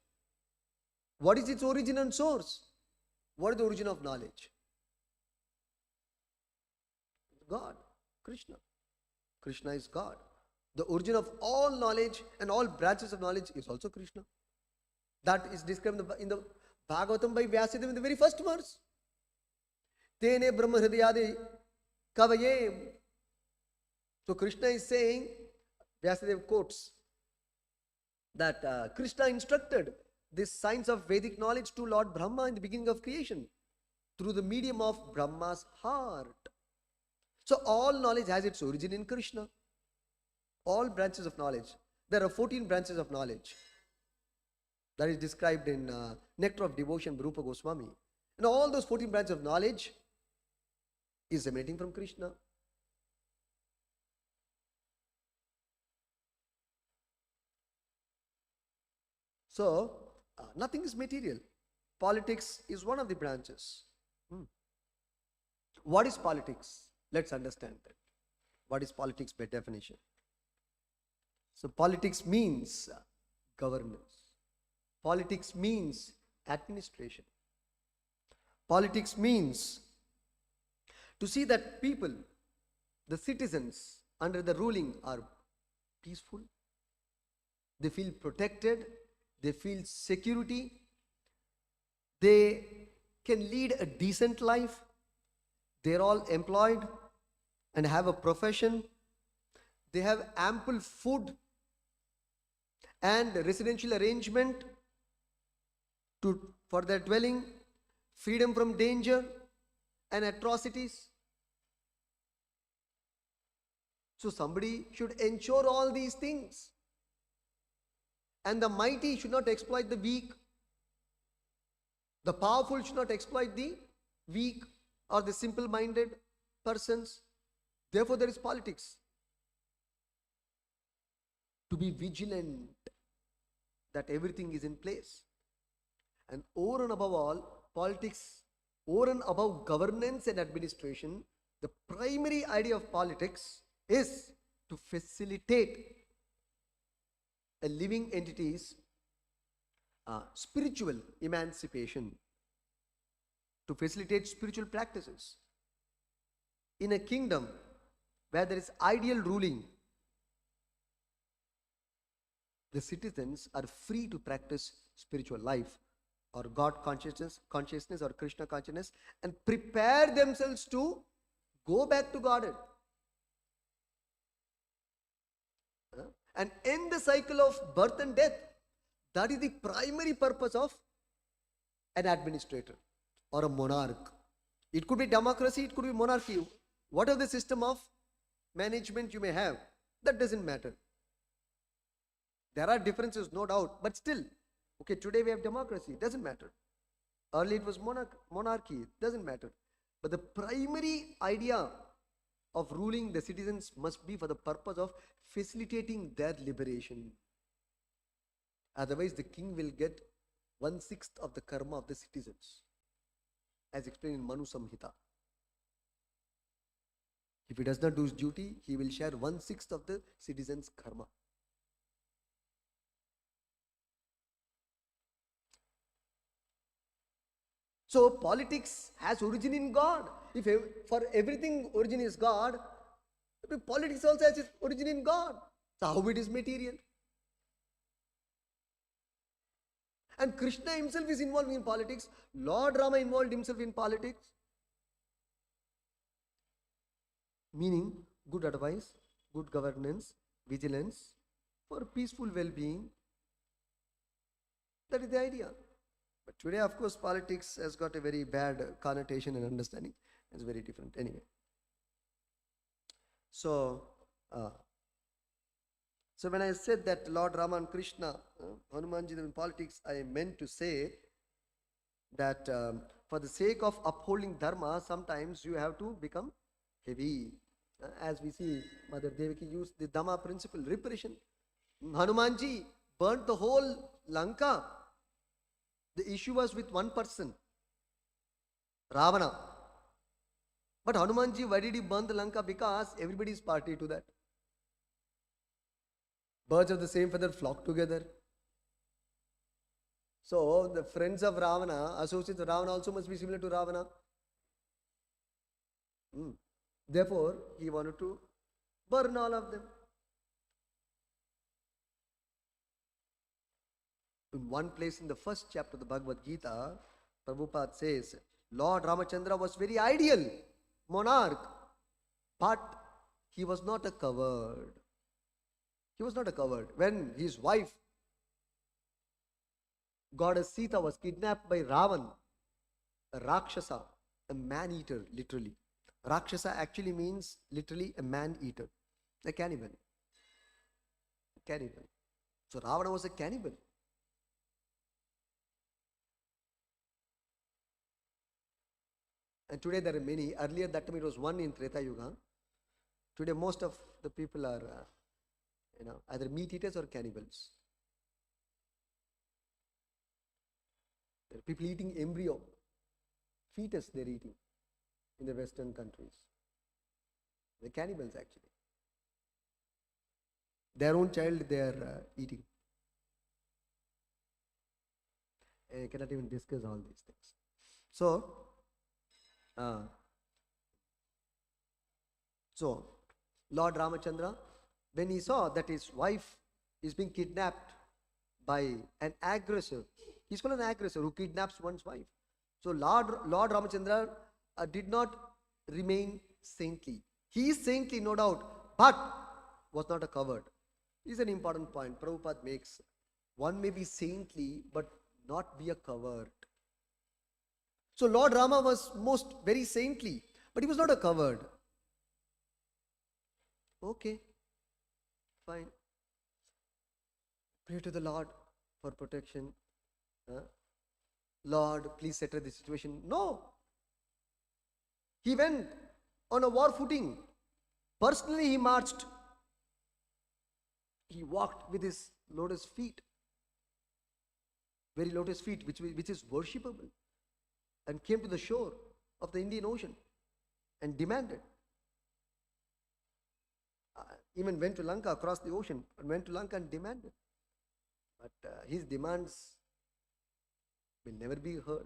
what is its origin and source? What is the origin of knowledge? God, Krishna. Krishna is God. The origin of all knowledge and all branches of knowledge is also Krishna. That is described in the Bhagavatam by Vyasadeva in the very first verse. Tene Brahma Hridayade Kavaye. So Krishna is saying, Vyasadeva quotes, that Krishna instructed this science of Vedic knowledge to Lord Brahma in the beginning of creation through the medium of Brahma's heart. So all knowledge has its origin in Krishna. All branches of knowledge. There are 14 branches of knowledge. That is described in Nectar of Devotion, Rupa Goswami. And all those 14 branches of knowledge is emanating from Krishna. So, nothing is material. Politics is one of the branches. What is politics? Let's understand that. What is politics by definition? So, politics means governance. Politics means administration. Politics means to see that people, the citizens under the ruling are peaceful. They feel protected. They feel security. They can lead a decent life. They're all employed and have a profession. They have ample food and residential arrangement for their dwelling, freedom from danger and atrocities. So somebody should ensure all these things. And the mighty should not exploit the weak. The powerful should not exploit the weak or the simple-minded persons. Therefore, there is politics. To be vigilant that everything is in place. And over and above all, politics, over and above governance and administration, the primary idea of politics is to facilitate a living entity's spiritual emancipation, to facilitate spiritual practices. In a kingdom where there is ideal ruling, the citizens are free to practice spiritual life or God consciousness or Krishna consciousness and prepare themselves to go back to Godhead. And end the cycle of birth and death. That is the primary purpose of an administrator or a monarch. It could be democracy, it could be monarchy. Whatever the system of management you may have, that doesn't matter. There are differences, no doubt, but still, okay, today we have democracy, doesn't matter. Early it was monarchy, doesn't matter. But the primary idea of ruling the citizens must be for the purpose of facilitating their liberation. Otherwise, the king will get 1/6 of the karma of the citizens, as explained in Manu Samhita. If he does not do his duty, he will share 1/6 of the citizens' karma. So politics has origin in God. If for everything origin is God, politics also has its origin in God. So how it is material? And Krishna himself is involved in politics. Lord Rama involved himself in politics. Meaning good advice, good governance, vigilance for peaceful well-being. That is the idea. But today, of course, politics has got a very bad connotation and understanding. It's very different. Anyway. So when I said that Lord Rama and Krishna, Hanumanji in politics, I meant to say that for the sake of upholding dharma, sometimes you have to become heavy. As we see, Mother Devaki used the Dhamma principle, repression. Hanumanji burnt the whole Lanka. The issue was with one person, Ravana. But Hanumanji, why did he burn the Lanka? Because everybody is party to that. Birds of the same feather flock together. So the friends of Ravana, associates of Ravana also must be similar to Ravana. Therefore, he wanted to burn all of them. In one place in the first chapter of the Bhagavad Gita, Prabhupada says, Lord Ramachandra was very ideal monarch, but he was not a coward. He was not a coward. When his wife, goddess Sita, was kidnapped by Ravan, a Rakshasa, a man-eater, literally. Rakshasa actually means literally a man-eater, a cannibal. Cannibal. So Ravana was a cannibal. And today there are many. Earlier that time it was one in Treta Yuga. Today most of the people are either meat eaters or cannibals. There are people eating embryo, fetus they're eating in the Western countries. They're cannibals actually. Their own child they are eating. I cannot even discuss all these things. So Lord Ramachandra, when he saw that his wife is being kidnapped by an aggressor, he's called an aggressor who kidnaps one's wife. So Lord Ramachandra did not remain saintly. He is saintly, no doubt, but was not a coward. This is an important point Prabhupada makes. One may be saintly, but not be a coward. So Lord Rama was very saintly, but he was not a coward. Okay, fine. Pray to the Lord for protection. Lord, please settle the situation. No. He went on a war footing. Personally, he marched. He walked with his lotus feet, very lotus feet, which is worshipable, and came to the shore of the Indian Ocean and demanded. Even went to Lanka, across the ocean, and went to Lanka and demanded. But his demands will never be heard.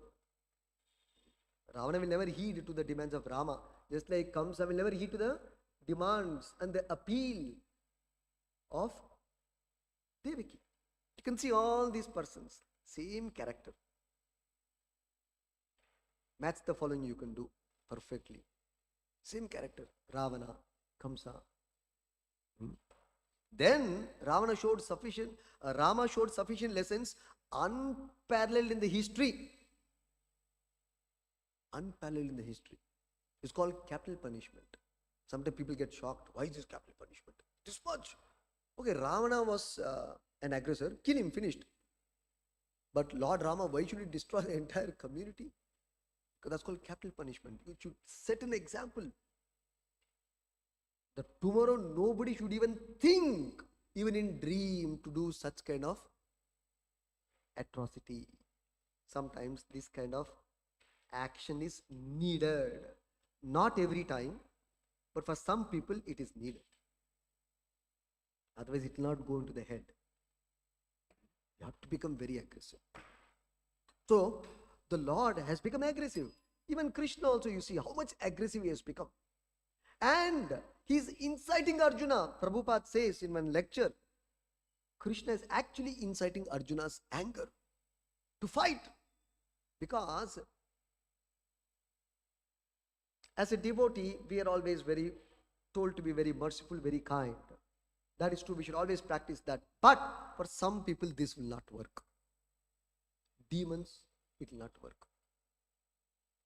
Ravana will never heed to the demands of Rama, just like Kamsa will never heed to the demands and the appeal of Devaki. You can see all these persons, same character. Match the following you can do perfectly. Same character, Ravana, Kamsa. Then Rama showed sufficient lessons unparalleled in the history. Unparalleled in the history. It's called capital punishment. Sometimes people get shocked. Why is this capital punishment? This much. Okay, Ravana was an aggressor. Kill him, finished. But Lord Rama, why should he destroy the entire community? Because that's called capital punishment. You should set an example. That tomorrow nobody should even think, even in dream, to do such kind of atrocity. Sometimes this kind of action is needed. Not every time, but for some people it is needed. Otherwise it will not go into the head. You have to become very aggressive. So, the Lord has become aggressive. Even Krishna also, you see how much aggressive he has become. And he is inciting Arjuna. Prabhupada says in one lecture, Krishna is actually inciting Arjuna's anger to fight. Because as a devotee, we are always told to be very merciful, very kind. That is true. We should always practice that. But for some people, this will not work. Demons, it will not work.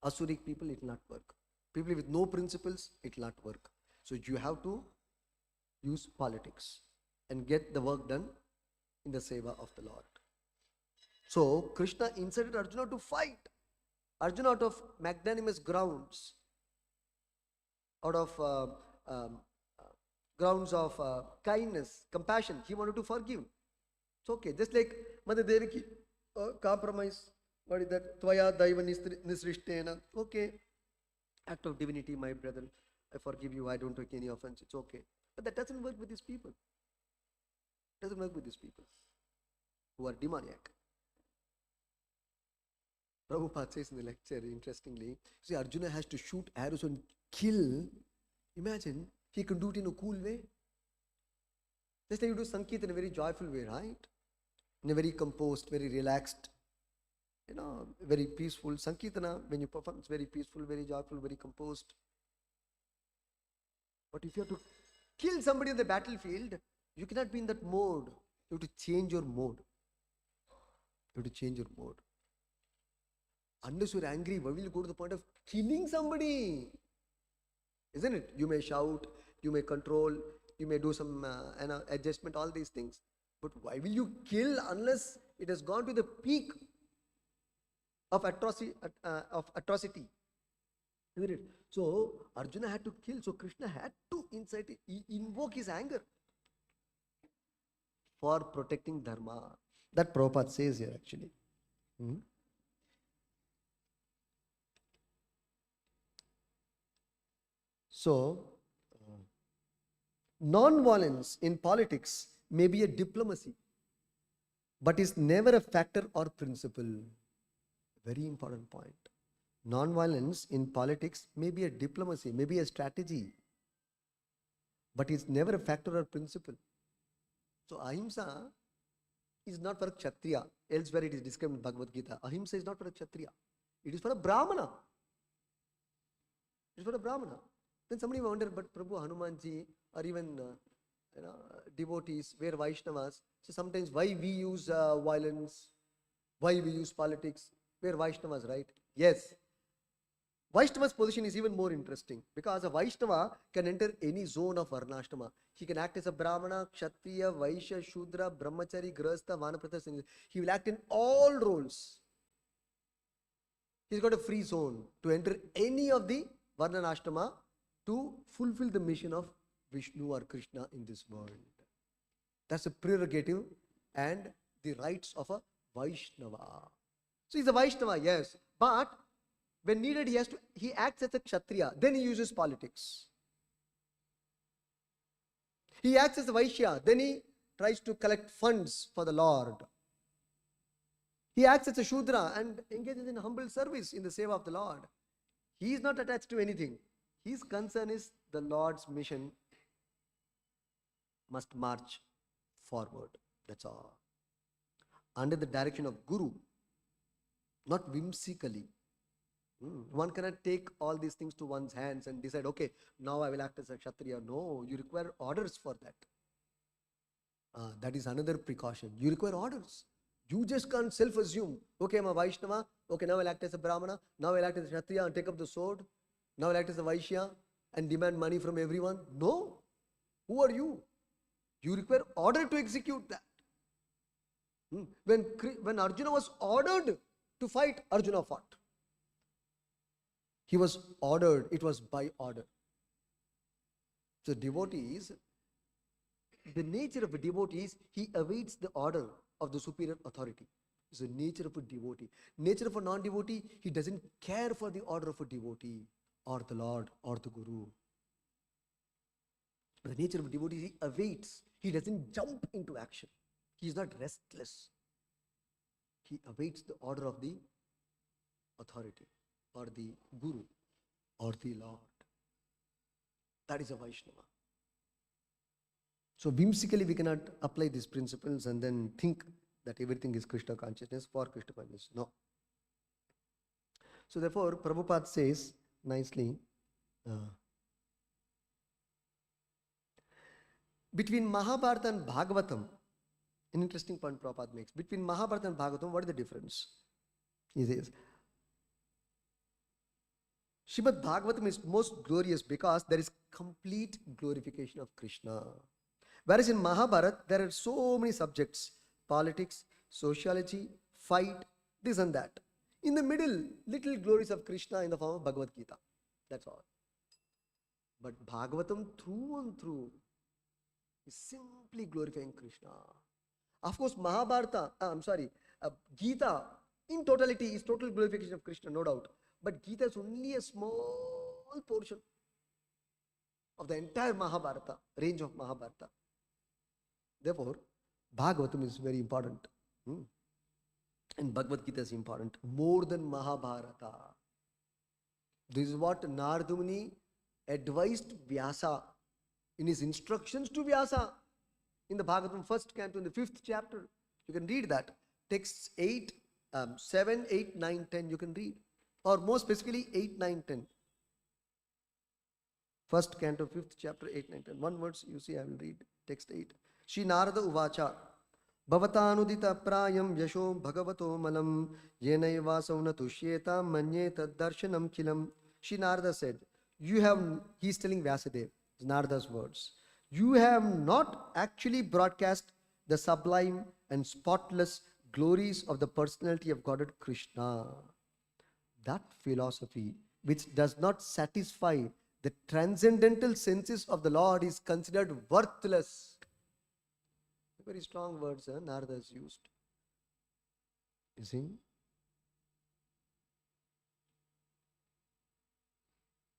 Asuric people, it will not work. People with no principles, it will not work. So you have to use politics and get the work done in the seva of the Lord. So Krishna incited Arjuna to fight. Arjuna, out of magnanimous grounds, out of grounds of kindness, compassion, he wanted to forgive. It's okay. Just like Mother Devaki, compromise. What is that? Tvaya daiva nisrishtena. Okay. Act of divinity, my brother. I forgive you. I don't take any offense. It's okay. But that doesn't work with these people. It doesn't work with these people who are demoniac. Prabhupada says in the lecture, interestingly, see, Arjuna has to shoot arrows and kill. Imagine, he can do it in a cool way. Just like you do Sankirtan in a very joyful way, right? In a very composed, very relaxed, very peaceful. Sankirtana, when you perform, it's very peaceful, very joyful, very composed. But if you have to kill somebody on the battlefield, you cannot be in that mode. You have to change your mode. You have to change your mode. Unless you're angry, why will you go to the point of killing somebody? Isn't it? You may shout, you may control, you may do some adjustment, all these things. But why will you kill unless it has gone to the peak of atrocity? Isn't it? So Arjuna had to kill. So Krishna had to invoke his anger for protecting dharma. That Prabhupada says here actually. So, non-violence in politics may be a diplomacy, but is never a factor or principle. Very important point. Non-violence in politics may be a diplomacy, may be a strategy, but is never a factor or principle. So, ahimsa is not for a Kshatriya. Elsewhere it is described in Bhagavad Gita. Ahimsa is not for a Kshatriya. It is for a Brahmana. It is for a Brahmana. Then somebody may wonder, but Prabhu Hanumanji or even devotees, where Vaishnavas, so sometimes why we use violence, why we use politics, where Vaishnavas, right? Yes. Vaishnava's position is even more interesting because a Vaishnava can enter any zone of Varnashrama. He can act as a Brahmana, Kshatriya, Vaishya, Shudra, Brahmachari, Grahastha, Vanaprastha. He will act in all roles. He's got a free zone to enter any of the Varnanashrama to fulfill the mission of Vishnu or Krishna in this world. That's a prerogative and the rights of a Vaishnava. So he's a Vaishnava, yes, but when needed, he acts as a Kshatriya. Then he uses politics. He acts as a Vaishya. Then he tries to collect funds for the Lord. He acts as a Shudra and engages in humble service in the seva of the Lord. He is not attached to anything. His concern is the Lord's mission must march forward. That's all. Under the direction of Guru, not whimsically. One cannot take all these things to one's hands and decide, okay, now I will act as a Kshatriya. No, you require orders for that. That is another precaution. You require orders. You just can't self-assume, okay, I'm a Vaishnava, okay, now I'll act as a Brahmana, now I'll act as a Kshatriya and take up the sword, now I'll act as a Vaishya and demand money from everyone. No. Who are you? You require order to execute that. When Arjuna was ordered to fight, Arjuna fought. He was ordered, it was by order. So devotees, the nature of a devotee is he awaits the order of the superior authority. It's the nature of a devotee. Nature of a non-devotee, he doesn't care for the order of a devotee or the Lord or the Guru. The nature of a devotee, he awaits. He doesn't jump into action. He is not restless. He awaits the order of the authority or the Guru or the Lord. That is a Vaishnava. So whimsically we cannot apply these principles and then think that everything is Krishna consciousness for Krishna consciousness. No. So therefore Prabhupada says nicely, between Mahabharata and Bhagavatam, an interesting point Prabhupada makes. Between Mahabharata and Bhagavatam, what is the difference? He says, Srimad Bhagavatam is most glorious because there is complete glorification of Krishna. Whereas in Mahabharata, there are so many subjects, politics, sociology, fight, this and that. In the middle, little glories of Krishna in the form of Bhagavad Gita. That's all. But Bhagavatam through and through is simply glorifying Krishna. Of course, Gita in totality is total glorification of Krishna, no doubt. But Gita is only a small portion of the entire Mahabharata, range of Mahabharata. Therefore, Bhagavatam is very important. And Bhagavad Gita is important more than Mahabharata. This is what Narada Muni advised Vyasa in his instructions to Vyasa in the Bhagavatam first canto in the 5th chapter. You can read that. Texts 7, 8, 9, 10 you can read. Or more specifically 8, 9, 10. First canto, 5th chapter, 8, 9, 10. One verse you see, I will read. Text 8. Shri Narada Uvacha Bhavatanudita prayam yasho bhagavato malam yenaiva sauna tushyeta manye tad darshanam kilam. Shri Narada said, he is telling Vyasadeva, Narada's words, you have not actually broadcast the sublime and spotless glories of the personality of Godhead Krishna. That philosophy which does not satisfy the transcendental senses of the Lord is considered worthless. Very strong words Narada has used. You see?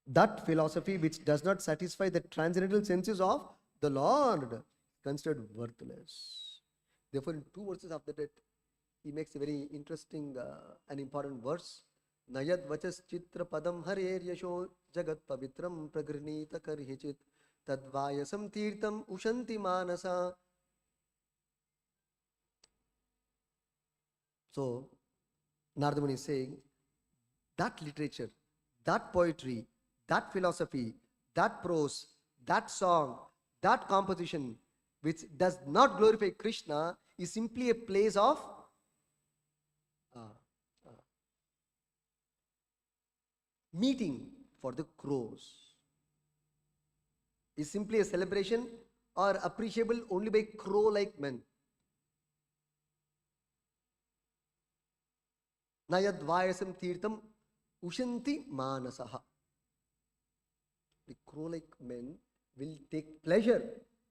That philosophy which does not satisfy the transcendental senses of the Lord considered worthless. Therefore, in 2 verses after that, he makes a very interesting and important verse. Nayad vachas chitra padam harer yasho jagat pavitram pragrinita karhichit tadvayasam tirtam ushanti manasa. So, Narada Muni is saying, that literature, that poetry, that philosophy, that prose, that song, that composition, which does not glorify Krishna, is simply a place of meeting for the crows. Is simply a celebration or appreciable only by crow-like men. Nayad vayasam tirtam ushanti manasaha. the crow-like men will take pleasure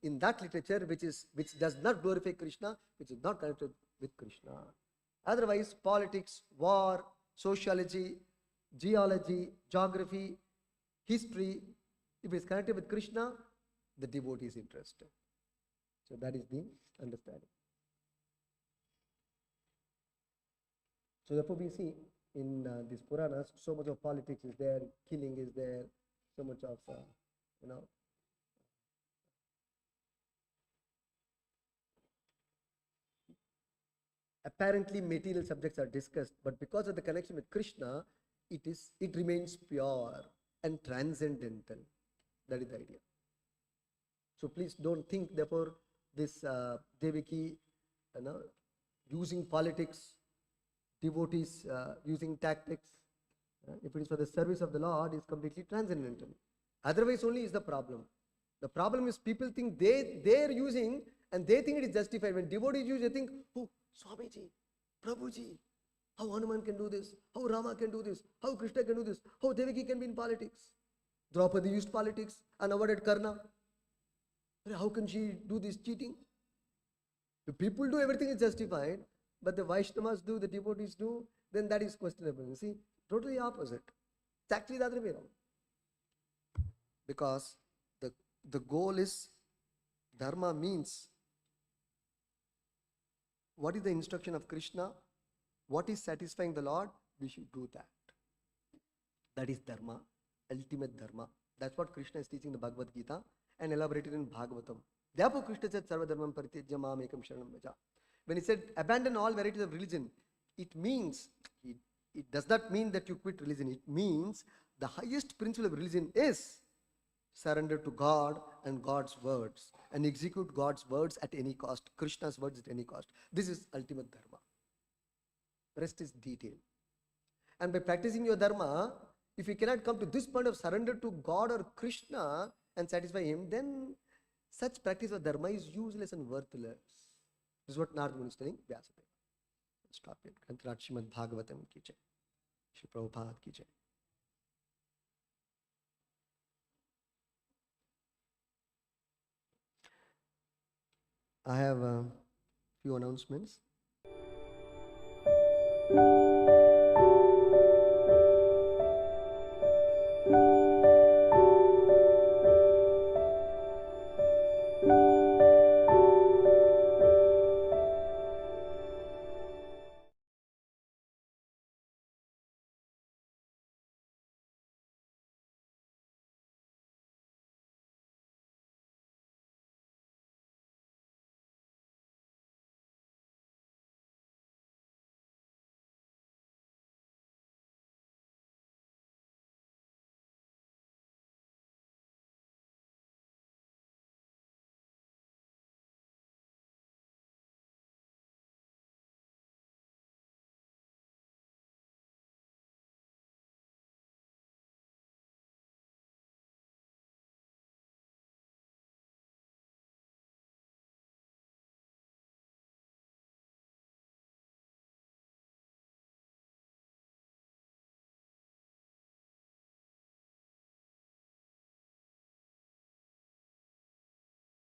in that literature which does not glorify Krishna, which is not connected with Krishna. Otherwise, politics, war, sociology, geology, geography, history, if it is connected with Krishna, the devotee is interested. So that is the understanding. So therefore we see in these Puranas, so much of politics is there, killing is there, so much of, apparently material subjects are discussed, but because of the connection with Krishna, it remains pure and transcendental. That is the idea. So please don't think, therefore, this Devaki, using politics, devotees using tactics, if it is for the service of the Lord, is completely transcendental. Otherwise only is the problem. The problem is people think they are using and they think it is justified. When devotees use, they think, oh, Swamiji, Prabhuji, how Hanuman can do this, how Rama can do this, how Krishna can do this, how Devaki can be in politics. Draupadi used politics and avoided Karna. How can she do this cheating? If people do, everything is justified, but the Vaishnavas do, the devotees do, then that is questionable. You see, totally opposite. It's actually the other way around. Because the goal is, dharma means, what is the instruction of Krishna? What is satisfying the Lord? We should do that. That is dharma, ultimate dharma. That's what Krishna is teaching in the Bhagavad Gita and elaborated in Bhagavatam. Therefore Krishna said, Sarva dharmam paritijya mam ekam sharanam vraja. When he said, abandon all varieties of religion, it means, it does not mean that you quit religion. It means the highest principle of religion is surrender to God and God's words and execute God's words at any cost, Krishna's words at any cost. This is ultimate dharma. Rest is detail. And by practicing your dharma, if you cannot come to this point of surrender to God or Krishna and satisfy him, then such practice of dharma is useless and worthless. This is what Narada Muni is telling Vyasadeva. Stop it. Kantarat Srimad Bhagavatam ki jai. Shri Prabhupada ki jai. I have a few announcements.